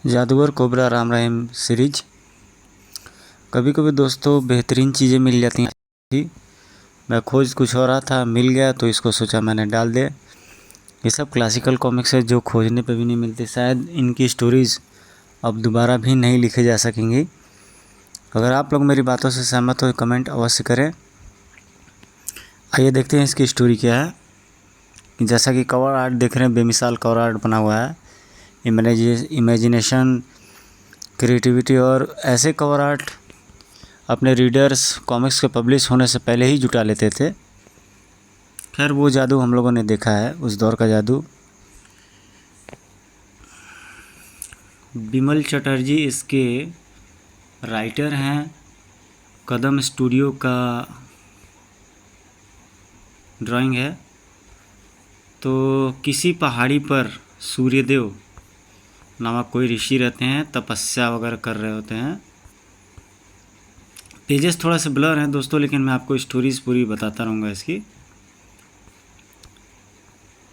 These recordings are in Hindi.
जादूगर कोबरा राम रहीम सीरीज। कभी कभी दोस्तों बेहतरीन चीज़ें मिल जाती हैं थी। मैं खोज कुछ हो रहा था, मिल गया तो इसको सोचा मैंने डाल दे। ये सब क्लासिकल कॉमिक्स है जो खोजने पे भी नहीं मिलती। शायद इनकी स्टोरीज़ अब दोबारा भी नहीं लिखे जा सकेंगी। अगर आप लोग मेरी बातों से सहमत हो कमेंट अवश्य करें। आइए देखते हैं इसकी स्टोरी क्या है। जैसा कि कवर आर्ट देख रहे हैं, बेमिसाल कवर आर्ट बना हुआ है। इमेजिनेशन, क्रिएटिविटी और ऐसे कवर आर्ट अपने रीडर्स कॉमिक्स के पब्लिश होने से पहले ही जुटा लेते थे। खैर वो जादू हम लोगों ने देखा है, उस दौर का जादू। बिमल चटर्जी इसके राइटर हैं। कदम स्टूडियो का ड्राइंग है। तो किसी पहाड़ी पर सूर्यदेव नामक कोई ऋषि रहते हैं, तपस्या वगैरह कर रहे होते हैं। पेजेस थोड़ा सा ब्लर हैं दोस्तों, लेकिन मैं आपको स्टोरीज़ पूरी बताता रहूँगा इसकी।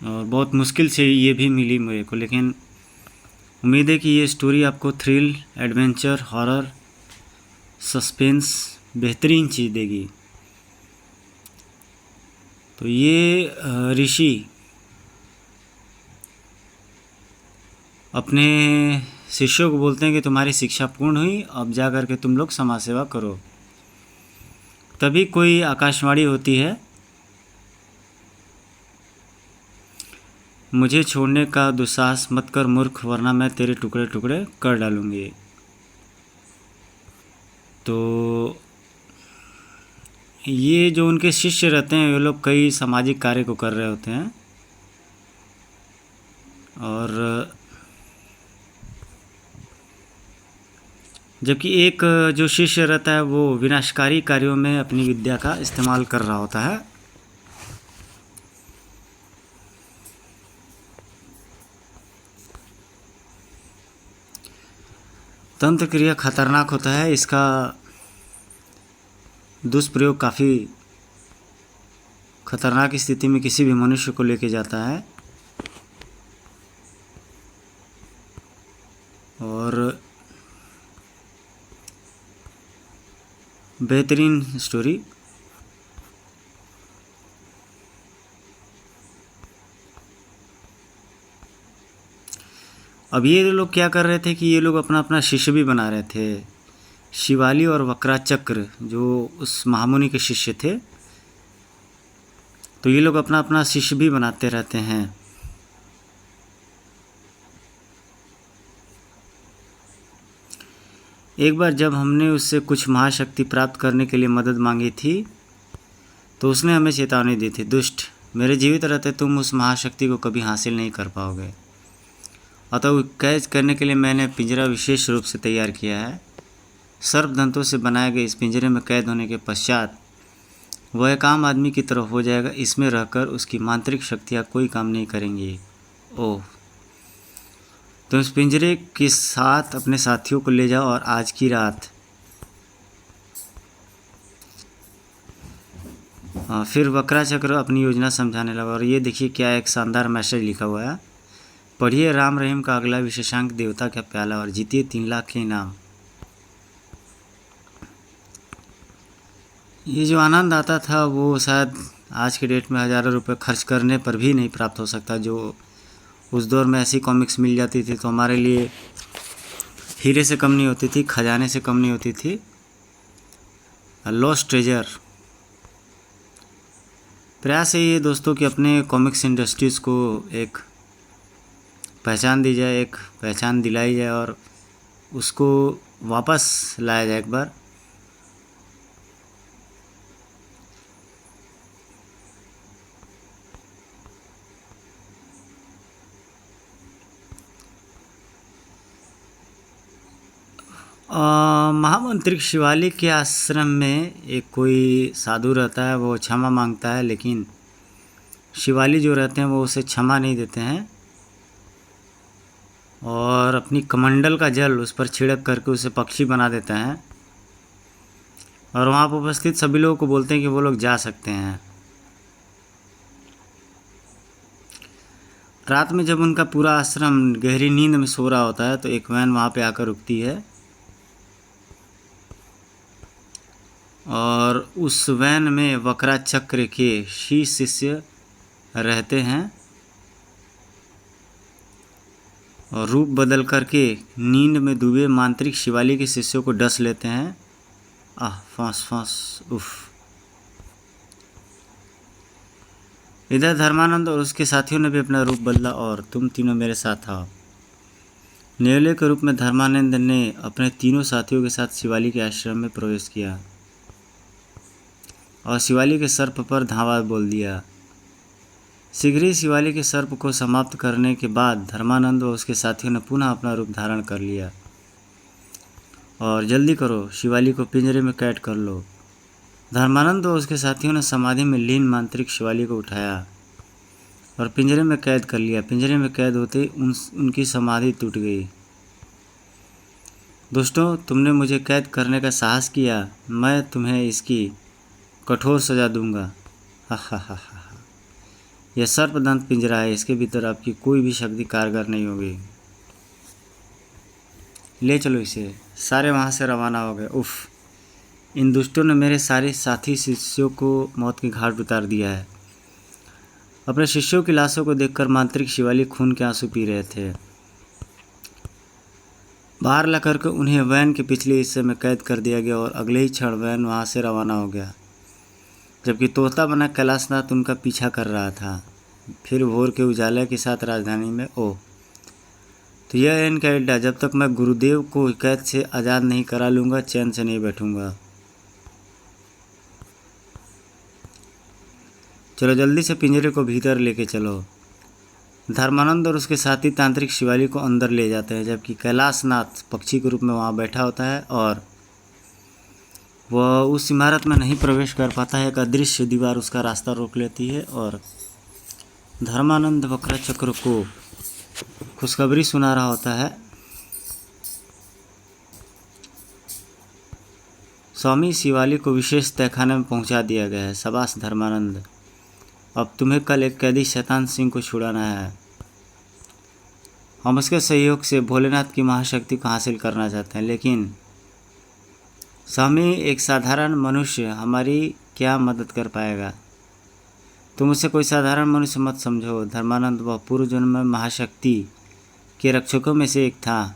और बहुत मुश्किल से ये भी मिली मेरे को, लेकिन उम्मीद है कि ये स्टोरी आपको थ्रिल, एडवेंचर, हॉरर, सस्पेंस बेहतरीन चीज़ देगी। तो ये ऋषि अपने शिष्यों को बोलते हैं कि तुम्हारी शिक्षा पूर्ण हुई, अब जा कर के तुम लोग समाज सेवा करो। तभी कोई आकाशवाणी होती है, मुझे छोड़ने का दुस्साहस मत कर मूर्ख, वरना मैं तेरे टुकड़े टुकड़े कर डालूंगी। तो ये जो उनके शिष्य रहते हैं, वे लोग कई सामाजिक कार्य को कर रहे होते हैं। और जबकि एक जो शिष्य रहता है वो विनाशकारी कार्यों में अपनी विद्या का इस्तेमाल कर रहा होता है। तंत्र क्रिया खतरनाक होता है, इसका दुष्प्रयोग काफ़ी खतरनाक स्थिति में किसी भी मनुष्य को लेके जाता है। और बेहतरीन स्टोरी। अब ये लोग क्या कर रहे थे कि ये लोग अपना अपना शिष्य भी बना रहे थे। शिवाली और वक्राचक्र जो उस महामुनि के शिष्य थे, तो ये लोग अपना अपना शिष्य भी बनाते रहते हैं। एक बार जब हमने उससे कुछ महाशक्ति प्राप्त करने के लिए मदद मांगी थी, तो उसने हमें चेतावनी दी थी, दुष्ट, मेरे जीवित रहते तुम उस महाशक्ति को कभी हासिल नहीं कर पाओगे। अतः कैद करने के लिए मैंने पिंजरा विशेष रूप से तैयार किया है। सर्पदंतों से बनाए गए इस पिंजरे में कैद होने के पश्चात वह एक आम आदमी की तरह हो जाएगा। इसमें रहकर उसकी मांत्रिक शक्तियाँ कोई काम नहीं करेंगी। ओह, तो इस पिंजरे के साथ अपने साथियों को ले जाओ और आज की रात फिर वक्राचक्र अपनी योजना समझाने लगा। और ये देखिए क्या एक शानदार मैसेज लिखा हुआ है। पढ़िए राम रहीम का अगला विशेषांक देवता का प्याला और जीतिए 3 लाख के इनाम। ये जो आनंद आता था वो शायद आज के डेट में हज़ारों रुपए खर्च करने पर भी नहीं प्राप्त हो सकता। जो उस दौर में ऐसी कॉमिक्स मिल जाती थी तो हमारे लिए हीरे से कम नहीं होती थी, खजाने से कम नहीं होती थी। Lost treasure. प्रयास है ये दोस्तों कि अपने कॉमिक्स इंडस्ट्रीज़ को एक पहचान दी जाए, एक पहचान दिलाई जाए और उसको वापस लाया जाए एक बार। महामंत्री शिवालिक के आश्रम में एक कोई साधु रहता है, वो क्षमा मांगता है, लेकिन शिवाली जो रहते हैं वो उसे क्षमा नहीं देते हैं और अपनी कमंडल का जल उस पर छिड़क करके उसे पक्षी बना देते हैं। और वहाँ पर उपस्थित सभी लोगों को बोलते हैं कि वो लोग जा सकते हैं। रात में जब उनका पूरा आश्रम गहरी नींद में सो रहा होता है तो एक वैन वहाँ पे आकर रुकती है और उस वैन में वक्रा चक्र के 6 शिष्य रहते हैं और रूप बदल करके नींद में डूबे मांत्रिक शिवाली के शिष्यों को डस लेते हैं। फांस फांस उफ। इधर धर्मानंद और उसके साथियों ने भी अपना रूप बदला और तुम तीनों मेरे साथ आओ। नेवले के रूप में धर्मानंद ने अपने तीनों साथियों के साथ शिवाली के आश्रम में प्रवेश किया और शिवाली के सर्प पर धावा बोल दिया। शीघ्र ही शिवाली के सर्प को समाप्त करने के बाद धर्मानंद और उसके साथियों ने पुनः अपना रूप धारण कर लिया। और जल्दी करो, शिवाली को पिंजरे में कैद कर लो। धर्मानंद और उसके साथियों ने समाधि में लीन मांत्रिक शिवाली को उठाया और पिंजरे में कैद कर लिया। पिंजरे में कैद होते ही उनकी समाधि टूट गई। दोस्तों, तुमने मुझे कैद करने का साहस किया, मैं तुम्हें इसकी कठोर सजा दूंगा। हा हा हा हा। यह सर्पदंत पिंजरा है, इसके भीतर आपकी कोई भी शक्ति कारगर नहीं होगी। ले चलो इसे। सारे वहाँ से रवाना हो गए। उफ, इन दुष्टों ने मेरे सारे साथी शिष्यों को मौत के घाट उतार दिया है। अपने शिष्यों की लाशों को देखकर मांत्रिक शिवाली खून के आंसू पी रहे थे। बाहर ला करके उन्हें वैन के पिछले हिस्से में कैद कर दिया गया और अगले ही क्षण वैन वहाँ से रवाना हो गया, जबकि तोता बना कैलाशनाथ उनका पीछा कर रहा था। फिर भोर के उजाले के साथ राजधानी में तो यह है इनका अड्डा। जब तक मैं गुरुदेव को कैद से आज़ाद नहीं करा लूँगा, चैन से नहीं बैठूँगा। चलो जल्दी से पिंजरे को भीतर लेके चलो। धर्मानंद और उसके साथी तांत्रिक शिवाली को अंदर ले जाते हैं, जबकि कैलाशनाथ पक्षी के रूप में वहाँ बैठा होता है और वह उस इमारत में नहीं प्रवेश कर पाता है। एक अदृश्य दीवार उसका रास्ता रोक लेती है और धर्मानंद वक्र चक्र को खुशखबरी सुना रहा होता है। स्वामी शिवाली को विशेष तहखाने में पहुंचा दिया गया है। शाबाश धर्मानंद, अब तुम्हें कल एक कैदी शैतान सिंह को छुड़ाना है। हम उसके सहयोग से भोलेनाथ की महाशक्ति को हासिल करना चाहते हैं, लेकिन स्वामी एक साधारण मनुष्य हमारी क्या मदद कर पाएगा। तुम उसे कोई साधारण मनुष्य मत समझो। धर्मानंद वह पूर्व जन्म में महाशक्ति के रक्षकों में से एक था,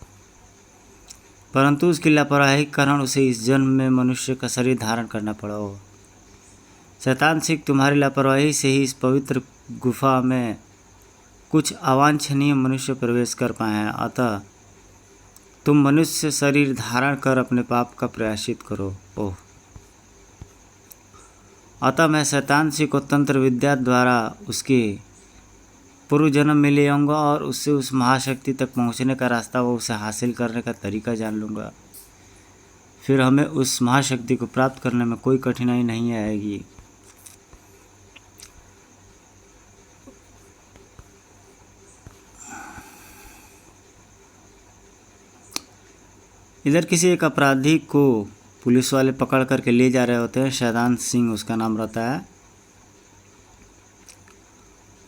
परंतु उसकी लापरवाही के कारण उसे इस जन्म में मनुष्य का शरीर धारण करना पड़ा। शैतान सिंह, तुम्हारी लापरवाही से ही इस पवित्र गुफा में कुछ अवांछनीय मनुष्य प्रवेश कर पाए हैं। अतः तुम मनुष्य शरीर धारण कर अपने पाप का प्रायश्चित करो। अतः मैं शैतान सिंह को तंत्र विद्या द्वारा उसके पूर्व जन्म में ले आऊँगा और उससे उस महाशक्ति तक पहुँचने का रास्ता व उसे हासिल करने का तरीका जान लूँगा। फिर हमें उस महाशक्ति को प्राप्त करने में कोई कठिनाई नहीं आएगी। इधर किसी एक अपराधी को पुलिस वाले पकड़ करके ले जा रहे होते हैं। शैतान सिंह उसका नाम रहता है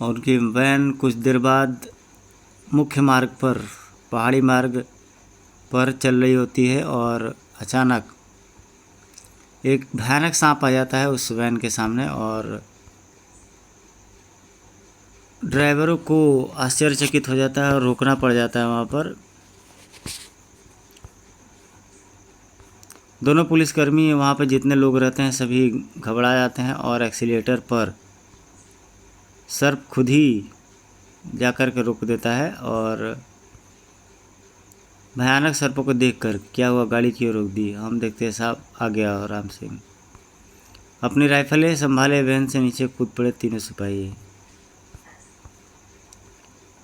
और उनकी वैन कुछ देर बाद मुख्य मार्ग पर, पहाड़ी मार्ग पर चल रही होती है और अचानक एक भयानक सांप आ जाता है उस वैन के सामने और ड्राइवरों को आश्चर्यचकित हो जाता है और रोकना पड़ जाता है। वहाँ पर दोनों पुलिसकर्मी, वहाँ पर जितने लोग रहते हैं सभी घबरा जाते हैं और एक्सीलेटर पर सर्प खुद ही जाकर के रोक देता है और भयानक सर्पों को देखकर क्या हुआ, गाड़ी क्यों रोक दी। हम देखते हैं साहब आ गया और राम सिंह अपनी राइफलें संभाले वैन से नीचे कूद पड़े तीनों सिपाही।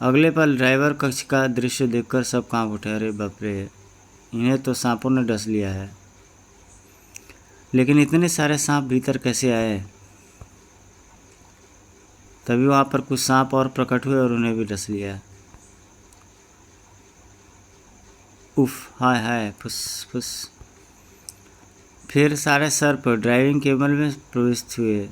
अगले पल ड्राइवर कक्ष का दृश्य देखकर सब कांप उठे। अरे बाप रे, इन्हें तो सांपों ने डस लिया है। लेकिन इतने सारे सांप भीतर कैसे आए? तभी वहाँ पर कुछ सांप और प्रकट हुए और उन्हें भी डस लिया। उफ, हाय हाय, फुस फुस। फिर सारे सर्प ड्राइविंग केबल में प्रविष्ट हुए।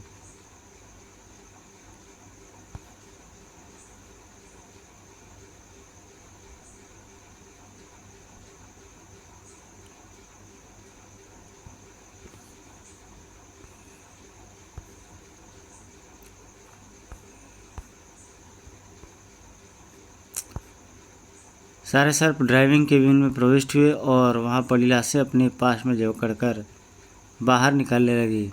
सारे सर्प ड्राइविंग केबिन में प्रविष्ट हुए और वहाँ पड़ी लाशें अपने पास में जकड़ कर बाहर निकालने लगी।